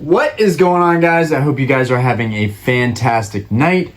What is going on, guys? I hope you guys are having a fantastic night.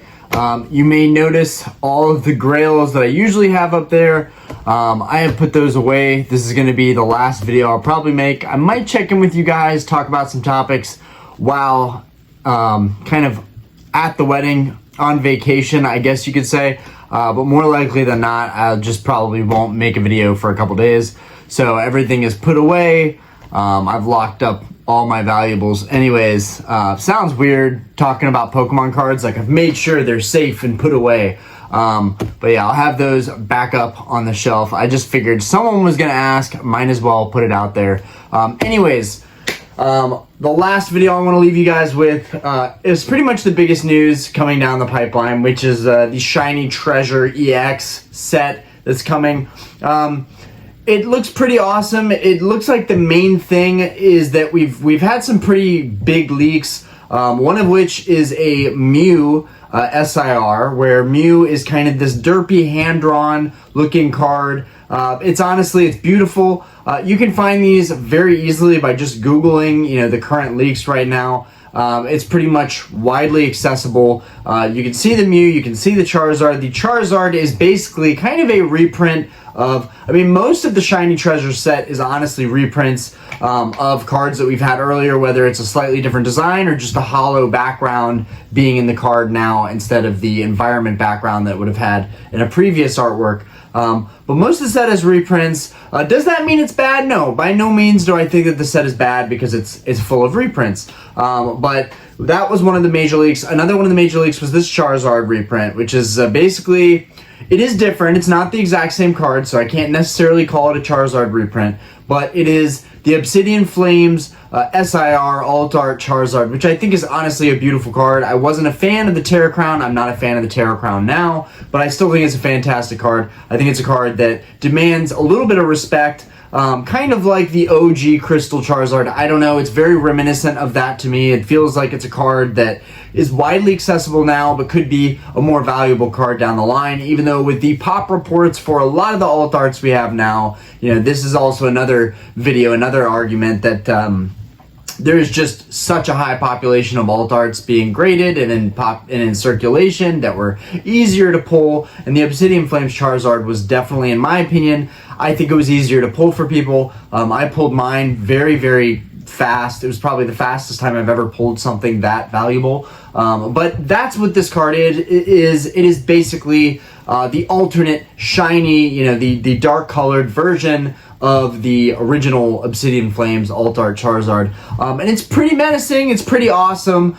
You may notice all of the grails that I usually have up there. I have put those away. This is going to be the last video I'll probably make. I might check in with you guys, talk about some topics while kind of at the wedding, on vacation, I guess you could say. But more likely than not, I just probably won't make a video for a couple days. So everything is put away. I've locked up all my valuables. Anyways, sounds weird talking about Pokemon cards. Like, I've made sure they're safe and put away. But yeah, I'll have those back up on the shelf. I just figured someone was gonna ask, might as well put it out there. Anyways, the last video I want to leave you guys with is pretty much the biggest news coming down the pipeline, which is the Shiny Treasure EX set that's coming. It looks pretty awesome. It looks like the main thing is that we've had some pretty big leaks. One of which is a Mew SIR, where Mew is kind of this derpy hand-drawn looking card. It's beautiful. You can find these very easily by just Googling, the current leaks right now. It's pretty much widely accessible. You can see the Mew, you can see the Charizard. The Charizard is basically kind of a reprint of, most of the Shiny Treasure set is honestly reprints of cards that we've had earlier, whether it's a slightly different design or just a hollow background being in the card now instead of the environment background that would have had in a previous artwork. But most of the set is reprints. Does that mean it's bad? No, by no means do I think that the set is bad because it's full of reprints. But that was one of the major leaks. Another one of the major leaks was this Charizard reprint, which is basically, it is different. It's not the exact same card, so I can't necessarily call it a Charizard reprint, but it is the Obsidian Flames SIR Alt Art Charizard, which I think is honestly a beautiful card. I wasn't a fan of the Terra Crown. I'm not a fan of the Terra Crown now, but I still think it's a fantastic card. I think it's a card that demands a little bit of respect, kind of like the OG Crystal Charizard. I don't know, it's very reminiscent of that to me. It feels like it's a card that is widely accessible now, but could be a more valuable card down the line, even though with the pop reports for a lot of the alt arts we have now, this is also another video, another argument that there is just such a high population of alt arts being graded and in circulation that were easier to pull, and the Obsidian Flames Charizard was definitely, in my opinion, I think it was easier to pull for people. I pulled mine very, very fast. It was probably the fastest time I've ever pulled something that valuable. But that's what this card is. It is basically the alternate shiny, the dark colored version of the original Obsidian Flames Alt Art Charizard. And it's pretty menacing. It's pretty awesome.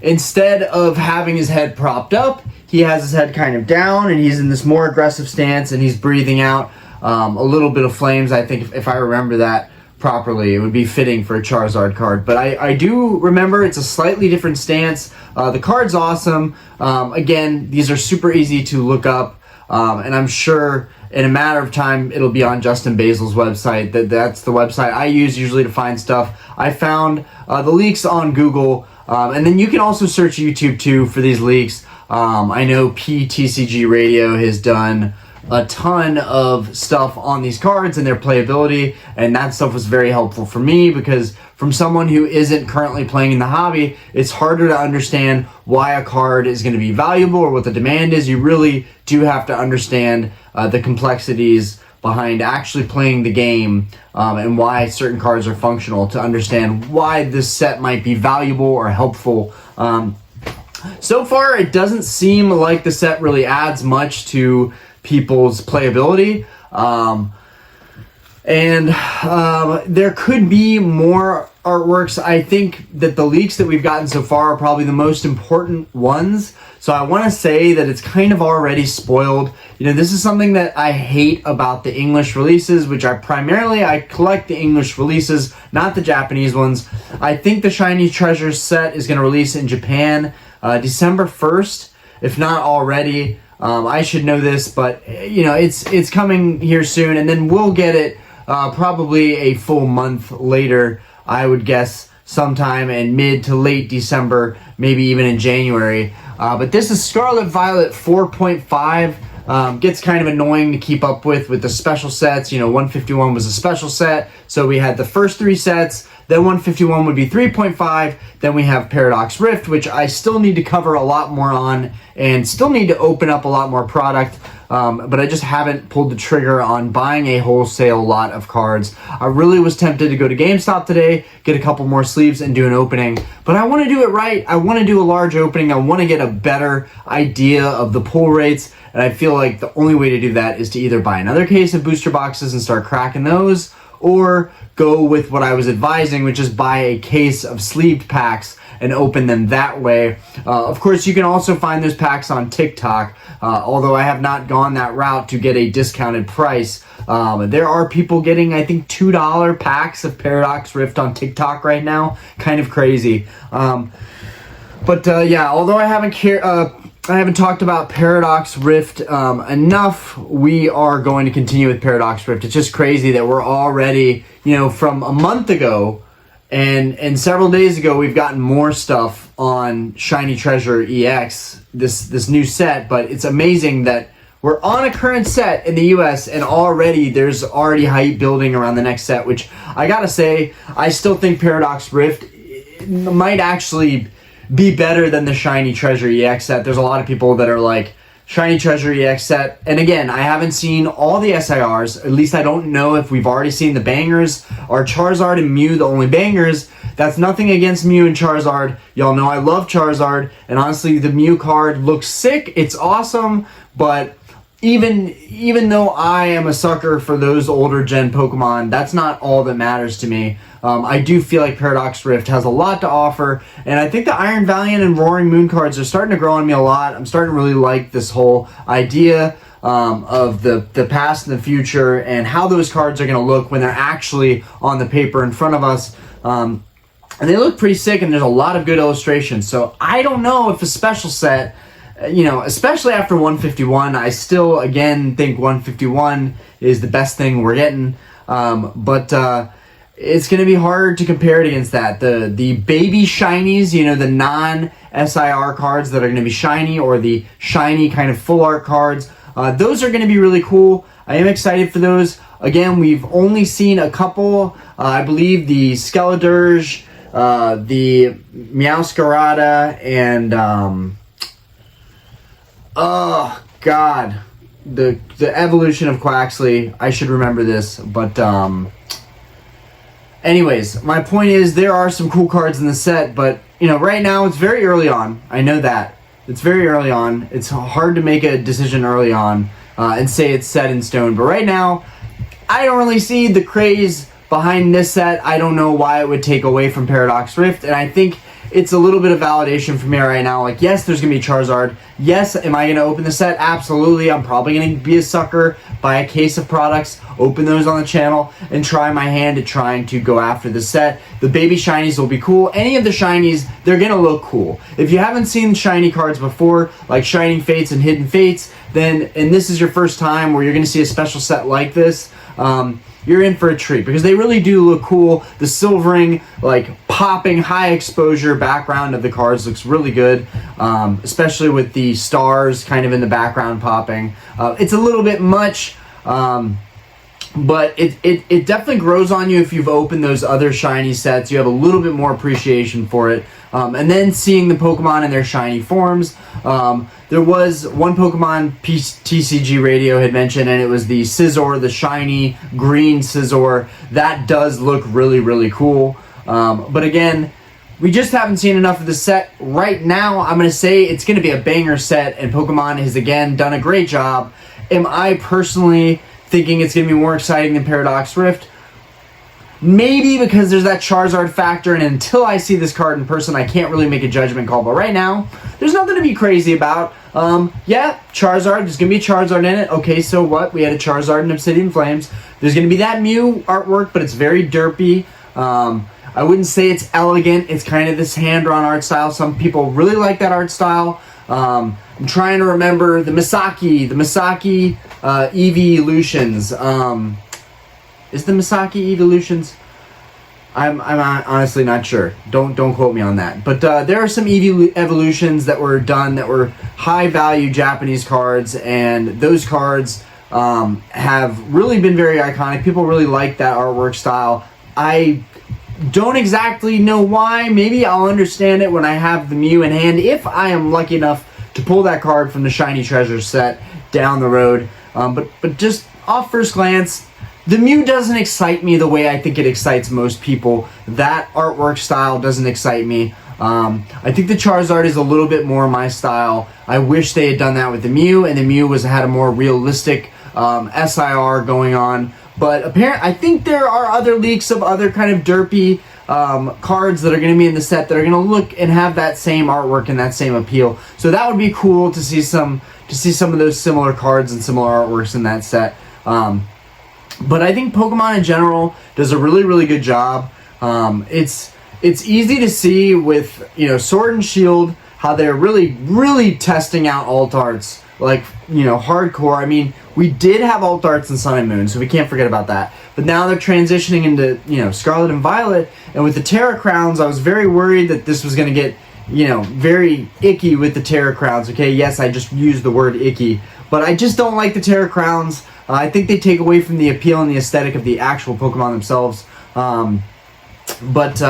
Instead of having his head propped up, he has his head kind of down, and he's in this more aggressive stance, and he's breathing out a little bit of flames. I think if I remember that properly, it would be fitting for a Charizard card. But I do remember it's a slightly different stance. The card's awesome. Again, these are super easy to look up, and I'm sure in a matter of time it'll be on Justin Basil's website. That's the website I use usually to find stuff. I found the leaks on Google, and then you can also search YouTube too for these leaks. I know PTCG Radio has done a ton of stuff on these cards and their playability, and that stuff was very helpful for me because from someone who isn't currently playing in the hobby, it's harder to understand why a card is going to be valuable or what the demand is. You really do have to understand the complexities behind actually playing the game, and why certain cards are functional to understand why this set might be valuable or helpful. So far, it doesn't seem like the set really adds much to people's playability, and there could be more artworks. I think that the leaks that we've gotten so far are probably the most important ones, so I want to say that it's kind of already spoiled. This is something that I hate about the English releases, which I collect the English releases, not the Japanese ones. I think the Shiny Treasure set is going to release in Japan December 1st, if not already. I should know this, but it's coming here soon, and then we'll get it probably a full month later. I would guess sometime in mid to late December, maybe even in January. But this is Scarlet Violet 4.5. Gets kind of annoying to keep up with the special sets. 151 was a special set, so we had the first 3 sets. Then 151 would be 3.5. Then we have Paradox Rift, which I still need to cover a lot more on and still need to open up a lot more product. But I just haven't pulled the trigger on buying a wholesale lot of cards. I really was tempted to go to GameStop today, get a couple more sleeves and do an opening, but I want to do it right. I want to do a large opening. I want to get a better idea of the pull rates, and I feel like the only way to do that is to either buy another case of booster boxes and start cracking those, or go with what I was advising, which is buy a case of sleeved packs and open them that way. Of course, you can also find those packs on TikTok, although I have not gone that route to get a discounted price. There are people getting, I think, $2 packs of Paradox Rift on TikTok right now. Kind of crazy. Yeah, although I haven't talked about Paradox Rift enough, we are going to continue with Paradox Rift. It's just crazy that we're already, from a month ago and several days ago, we've gotten more stuff on Shiny Treasure EX, this new set, but it's amazing that we're on a current set in the US and there's already hype building around the next set, which I gotta say, I still think Paradox Rift might actually be better than the Shiny Treasure EX set. There's a lot of people that are like, Shiny Treasure EX set, and again, I haven't seen all the SIRs, at least I don't know if we've already seen the bangers. Are Charizard and Mew the only bangers? That's nothing against Mew and Charizard. Y'all know I love Charizard, and honestly, the Mew card looks sick, it's awesome, but even though I am a sucker for those older gen Pokemon, that's not all that matters to me. I do feel like Paradox Rift has a lot to offer, and I think the Iron Valiant and Roaring Moon cards are starting to grow on me a lot. I'm starting to really like this whole idea of the past and the future and how those cards are going to look when they're actually on the paper in front of us. And they look pretty sick, and there's a lot of good illustrations. So I don't know if a special set, especially after 151, I still, again, think 151 is the best thing we're getting. It's going to be hard to compare it against that. The baby shinies, the non-SIR cards that are going to be shiny, or the shiny kind of full art cards, those are going to be really cool. I am excited for those. Again, we've only seen a couple. I believe the Skeledirge, the Meowscarada, and oh god, the evolution of Quaxley. I should remember this, but anyways, my point is there are some cool cards in the set, but right now it's very early on. I know that it's very early on. It's hard to make a decision early on and say it's set in stone. But right now, I don't really see the craze behind this set. I don't know why it would take away from Paradox Rift, and I think it's a little bit of validation for me right now. Like, yes, there's going to be Charizard. Yes, am I going to open the set? Absolutely. I'm probably going to be a sucker, buy a case of products, open those on the channel, and try my hand at trying to go after the set. The baby shinies will be cool. Any of the shinies, they're going to look cool. If you haven't seen shiny cards before, like Shining Fates and Hidden Fates, and this is your first time where you're going to see a special set like this, you're in for a treat, because they really do look cool. The silvering, like, popping, high exposure background of the cards looks really good, especially with the stars kind of in the background popping. It's a little bit much, but it definitely grows on you if you've opened those other shiny sets. You have a little bit more appreciation for it. And then seeing the Pokemon in their shiny forms. There was one Pokemon TCG Radio had mentioned, and it was the Scizor, the shiny green Scizor. That does look really, really cool. But again, we just haven't seen enough of the set. Right now, I'm going to say it's going to be a banger set, and Pokemon has, again, done a great job. Am I personally thinking it's going to be more exciting than Paradox Rift? Maybe, because there's that Charizard factor, and until I see this card in person, I can't really make a judgment call. But right now, there's nothing to be crazy about. Yeah, Charizard, there's going to be a Charizard in it. Okay, so what? We had a Charizard in Obsidian Flames. There's going to be that Mew artwork, but it's very derpy. I wouldn't say it's elegant. It's kind of this hand-drawn art style. Some people really like that art style. I'm trying to remember the Misaki Evolutions. Is the Misaki Evolutions? I'm honestly not sure. Don't quote me on that. But there are some evolutions that were done that were high value Japanese cards, and those cards have really been very iconic. People really like that artwork style. I Don't exactly know why. Maybe I'll understand it when I have the Mew in hand, if I am lucky enough to pull that card from the Shiny Treasure set down the road. But just off first glance, the Mew doesn't excite me the way I think it excites most people. That artwork style doesn't excite me. I think the Charizard is a little bit more my style. I wish they had done that with the Mew, and the Mew had a more realistic SIR going on. But apparently, I think there are other leaks of other kind of derpy cards that are going to be in the set that are going to look and have that same artwork and that same appeal. So that would be cool to see some of those similar cards and similar artworks in that set. But I think Pokemon in general does a really, really good job. It's easy to see with, you know, Sword and Shield how they're really, really testing out alt arts, like, you know, hardcore. I mean, we did have alt arts in Sun and Moon, so we can't forget about that. But now they're transitioning into, you know, Scarlet and Violet, and with the Terra Crowns, I was very worried that this was going to get, you know, very icky with the Terra Crowns. Okay, yes, I just used the word icky, but I just don't like the Terra Crowns. I think they take away from the appeal and the aesthetic of the actual Pokemon themselves. But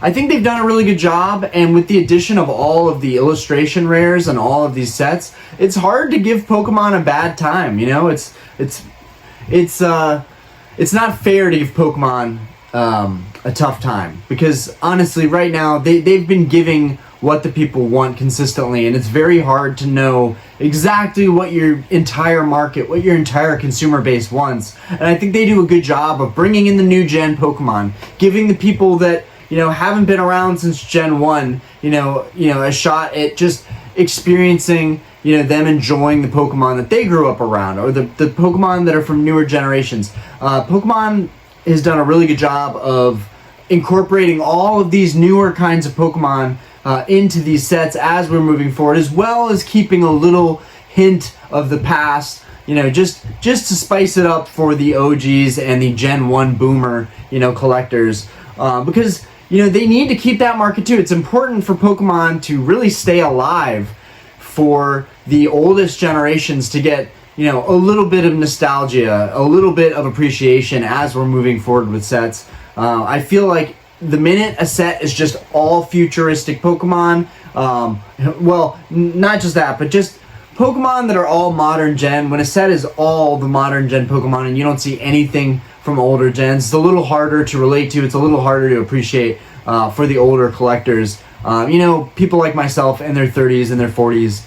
I think they've done a really good job, and with the addition of all of the illustration rares and all of these sets, it's hard to give Pokemon a bad time. You know, it's not fair to give Pokemon a tough time, because honestly, right now they've been giving what the people want consistently, and it's very hard to know exactly what your entire market, what your entire consumer base wants. And I think they do a good job of bringing in the new gen Pokemon, giving the people that, you know, haven't been around since Gen 1, you know, a shot at just experiencing, you know, them enjoying the Pokemon that they grew up around, or the Pokemon that are from newer generations. Pokemon has done a really good job of incorporating all of these newer kinds of Pokemon into these sets as we're moving forward, as well as keeping a little hint of the past, you know, just to spice it up for the OGs and the Gen 1 boomer, you know, collectors, because, you know, they need to keep that market too. It's important for Pokemon to really stay alive for the oldest generations to get, you know, a little bit of nostalgia, a little bit of appreciation as we're moving forward with sets. I feel like the minute a set is just all futuristic Pokemon, well, not just that, but just Pokemon that are all modern gen, when a set is all the modern gen Pokemon and you don't see anything from older gens, it's a little harder to relate to, it's a little harder to appreciate for the older collectors. You know, people like myself in their 30s and their 40s.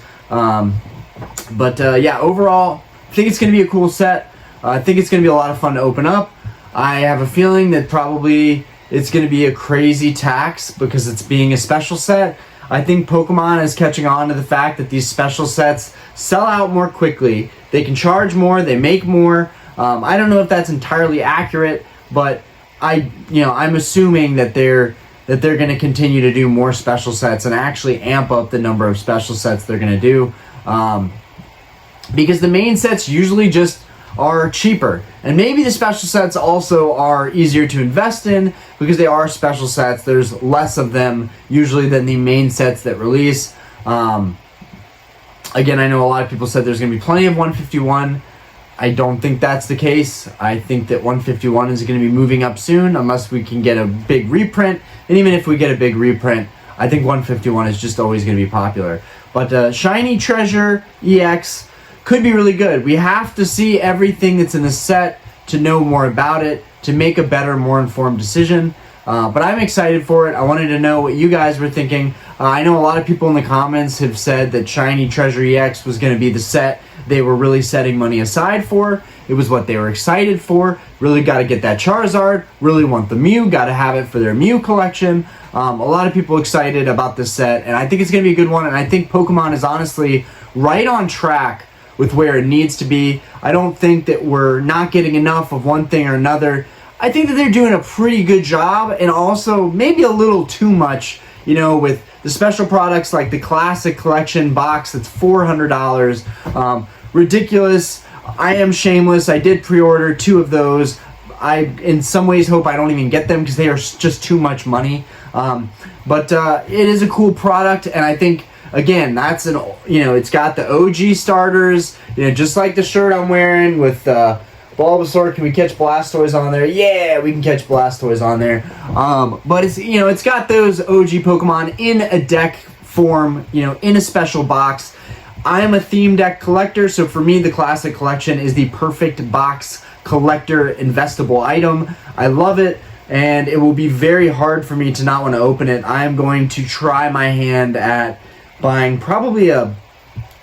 Yeah, overall, I think it's going to be a cool set. I think it's going to be a lot of fun to open up. I have a feeling that probably it's going to be a crazy tax because it's being a special set. I think Pokemon is catching on to the fact that these special sets sell out more quickly. They can charge more, they make more. I don't know if that's entirely accurate, but I'm assuming that they're going to continue to do more special sets and actually amp up the number of special sets they're going to do, because the main sets usually just are cheaper, and maybe the special sets also are easier to invest in because they are special sets. There's less of them usually than the main sets that release. Again, I know a lot of people said there's going to be plenty of 151. I don't think that's the case. I think that 151 is going to be moving up soon unless we can get a big reprint. And even if we get a big reprint, I think 151 is just always going to be popular. But Shiny Treasure EX could be really good. We have to see everything that's in the set to know more about it, to make a better, more informed decision. But I'm excited for it. I wanted to know what you guys were thinking. I know a lot of people in the comments have said that Shiny Treasure EX was going to be the set they were really setting money aside for. It was what they were excited for. Really got to get that Charizard. Really want the Mew. Got to have it for their Mew collection. A lot of people excited about this set, and I think it's going to be a good one. And I think Pokemon is honestly right on track with where it needs to be. I don't think that we're not getting enough of one thing or another. I think that they're doing a pretty good job, and also maybe a little too much, you know, with the special products like the Classic Collection box that's $400. Ridiculous. I am shameless. I did pre-order 2 of those. I, in some ways, hope I don't even get them because they are just too much money. But it is a cool product, and I think, again, that's it's got the OG starters, you know, just like the shirt I'm wearing with Bulbasaur, can we catch Blastoise on there? Yeah, we can catch Blastoise on there. But it's, you know, it's got those OG Pokemon in a deck form, you know, in a special box. I am a theme deck collector, so for me, the Classic Collection is the perfect box collector investable item. I love it, and it will be very hard for me to not want to open it. I am going to try my hand at buying probably a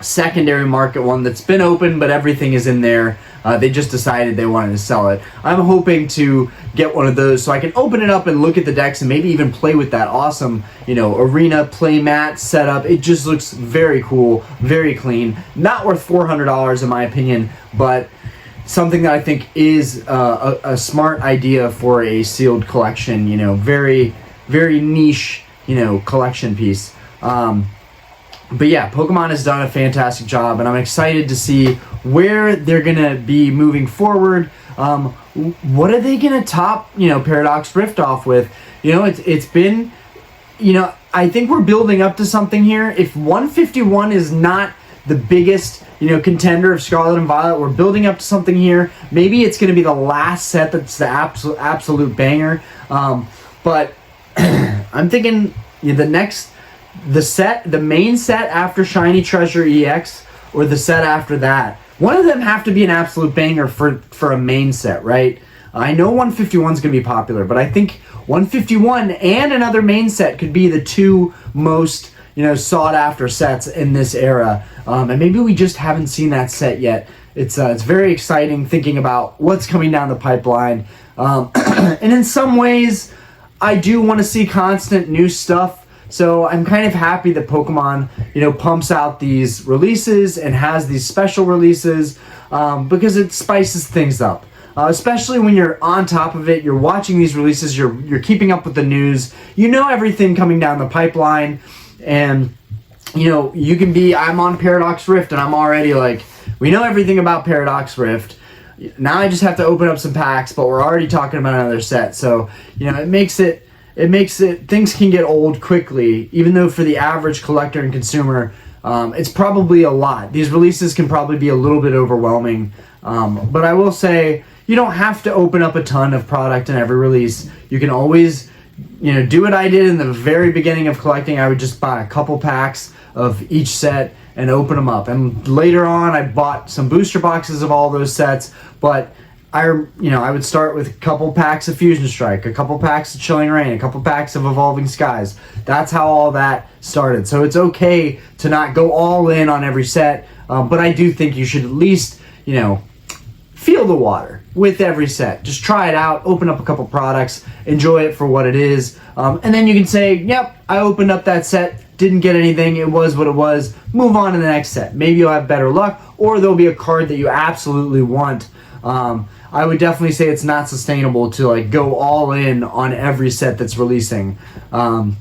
secondary market one that's been open, but everything is in there. They just decided they wanted to sell it. I'm hoping to get one of those so I can open it up and look at the decks and maybe even play with that awesome, you know, arena play mat setup. It just looks very cool, very clean. Not worth $400 in my opinion, but something that I think is a smart idea for a sealed collection. You know, very, very niche, you know, collection piece. But yeah, Pokemon has done a fantastic job, and I'm excited to see where they're gonna be moving forward. What are they gonna top, you know, Paradox Rift off with? You know, it's been, you know, I think we're building up to something here. If 151 is not the biggest, you know, contender of Scarlet and Violet, we're building up to something here. Maybe it's gonna be the last set that's the absolute banger. But I'm thinking the main set after Shiny Treasure EX, or the set after that. One of them have to be an absolute banger for a main set, right? I know 151 is going to be popular, but I think 151 and another main set could be the two most, you know, sought after sets in this era. And maybe we just haven't seen that set yet. It's very exciting thinking about what's coming down the pipeline. And in some ways, I do want to see constant new stuff. So I'm kind of happy that Pokemon, you know, pumps out these releases and has these special releases because it spices things up. Especially when you're on top of it, you're watching these releases, you're keeping up with the news, you know everything coming down the pipeline, and you know you can be. I'm on Paradox Rift, and I'm already like, we know everything about Paradox Rift. Now I just have to open up some packs, but we're already talking about another set. So you know it makes it things can get old quickly, even though for the average collector and consumer, it's probably a lot. These releases can probably be a little bit overwhelming, but I will say you don't have to open up a ton of product in every release. You can always, you know, do what I did in the very beginning of collecting. I would just buy a couple packs of each set and open them up, and later on I bought some booster boxes of all those sets, but I would start with a couple packs of Fusion Strike, a couple packs of Chilling Reign, a couple packs of Evolving Skies. That's how all that started. So it's okay to not go all in on every set, but I do think you should at least, you know, feel the water with every set. Just try it out, open up a couple products, enjoy it for what it is, and then you can say, yep, I opened up that set, didn't get anything, it was what it was, move on to the next set. Maybe you'll have better luck, or there'll be a card that you absolutely want. I would definitely say it's not sustainable to like go all in on every set that's releasing. Yeah,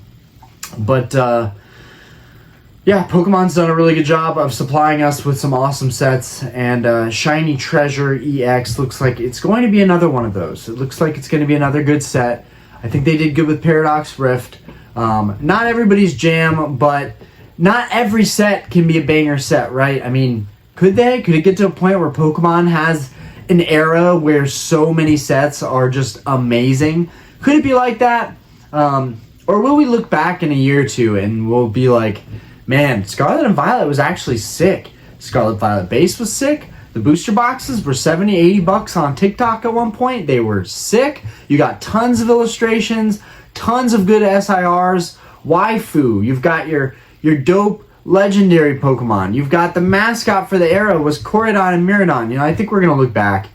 Pokemon's done a really good job of supplying us with some awesome sets, and Shiny Treasure EX looks like it's going to be another one of those. It looks like it's going to be another good set. I think they did good with Paradox Rift. Not everybody's jam, but not every set can be a banger set, right? I mean, could they? Could it get to a point where Pokemon has an era where so many sets are just amazing? Could it be like that? Or will we look back in a year or two and we'll be like, man, Scarlet and Violet was actually sick. Scarlet Violet base was sick. The booster boxes were $70, $80 on TikTok at one point. They were sick. You got tons of illustrations, tons of good SIRs. Waifu, you've got your dope legendary Pokemon. You've got the mascot for the era was Corridon and Miradon. You know, I think we're going to look back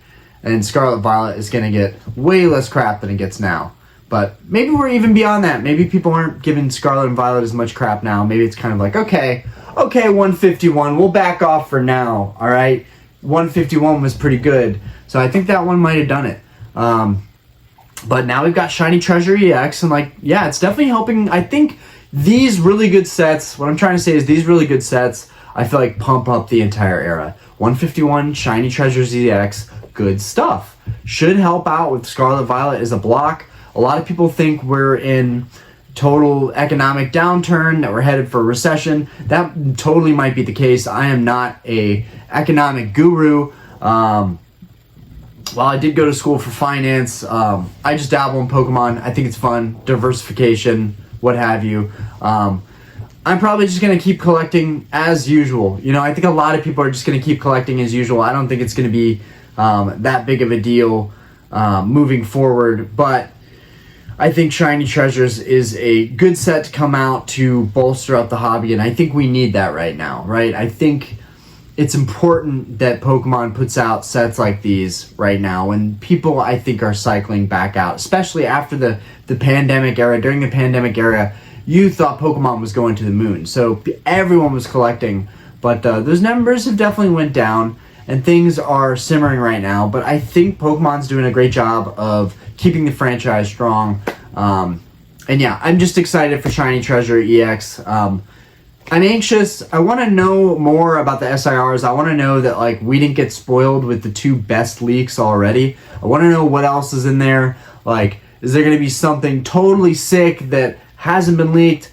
and Scarlet Violet is going to get way less crap than it gets now. But maybe we're even beyond that. Maybe people aren't giving Scarlet and Violet as much crap now. Maybe it's kind of like, okay, 151, we'll back off for now, all right? 151 was pretty good. So I think that one might have done it. But now we've got Shiny Treasure EX, and like, yeah, it's definitely helping. I think these really good sets, what I'm trying to say is these really good sets, I feel like pump up the entire era. 151, Shiny Treasures EX, good stuff. Should help out with Scarlet Violet as a block. A lot of people think we're in total economic downturn, that we're headed for a recession. That totally might be the case. I am not a economic guru. while I did go to school for finance, I just dabble in Pokemon. I think it's fun, diversification, what have you. I'm probably just going to keep collecting as usual. You know, I think a lot of people are just going to keep collecting as usual. I don't think it's going to be that big of a deal moving forward, but I think Shiny Treasures is a good set to come out to bolster up the hobby, and I think we need that right now, right? I think it's important that Pokemon puts out sets like these right now when people, I think, are cycling back out, especially after the pandemic era. During the pandemic era, you thought Pokemon was going to the moon, so everyone was collecting, but those numbers have definitely went down, and things are simmering right now, but I think Pokemon's doing a great job of keeping the franchise strong. And yeah, I'm just excited for Shiny Treasure EX. I'm anxious. I want to know more about the SIRs. I want to know that, like, we didn't get spoiled with the 2 best leaks already. I want to know what else is in there. Like, is there going to be something totally sick that hasn't been leaked?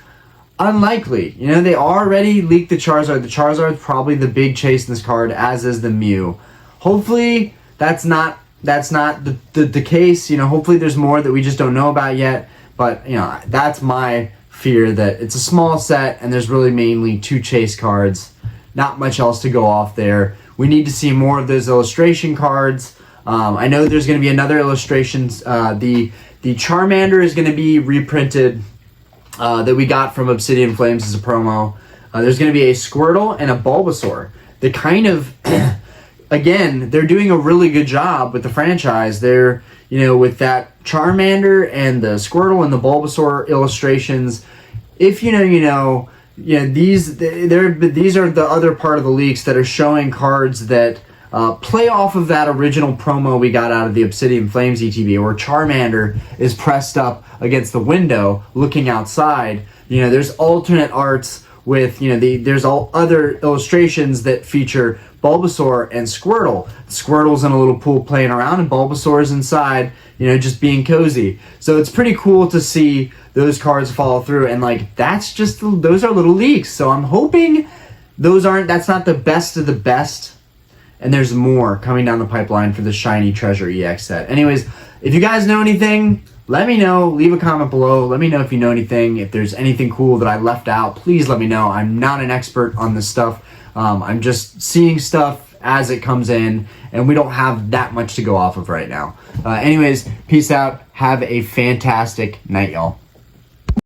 Unlikely. You know, they already leaked the Charizard. The Charizard's probably the big chase in this card, as is the Mew. Hopefully, that's not the case. You know, hopefully there's more that we just don't know about yet. But, you know, that's my fear, that it's a small set and there's really mainly 2 chase cards. Not much else to go off there. We need to see more of those illustration cards. I know there's going to be another illustrations. The Charmander is going to be reprinted that we got from Obsidian Flames as a promo. There's going to be a Squirtle and a Bulbasaur. The kind of... Again, they're doing a really good job with the franchise. They're, you know, with that Charmander and the Squirtle and the Bulbasaur illustrations. If you know, you know. Yeah, these are the other part of the leaks that are showing cards that play off of that original promo we got out of the Obsidian Flames ETB, where Charmander is pressed up against the window looking outside. You know, there's alternate arts with, you know, there's all other illustrations that feature Bulbasaur and Squirtle. Squirtle's in a little pool playing around, and Bulbasaur's inside, you know, just being cozy. So it's pretty cool to see those cards follow through, and like those are little leaks. So I'm hoping that's not the best of the best, and there's more coming down the pipeline for the Shiny Treasure EX set. Anyways, if you guys know anything, let me know. Leave a comment below. Let me know if you know anything. If there's anything cool that I left out, please let me know. I'm not an expert on this stuff. I'm just seeing stuff as it comes in, and we don't have that much to go off of right now. Anyways, peace out. Have a fantastic night, y'all.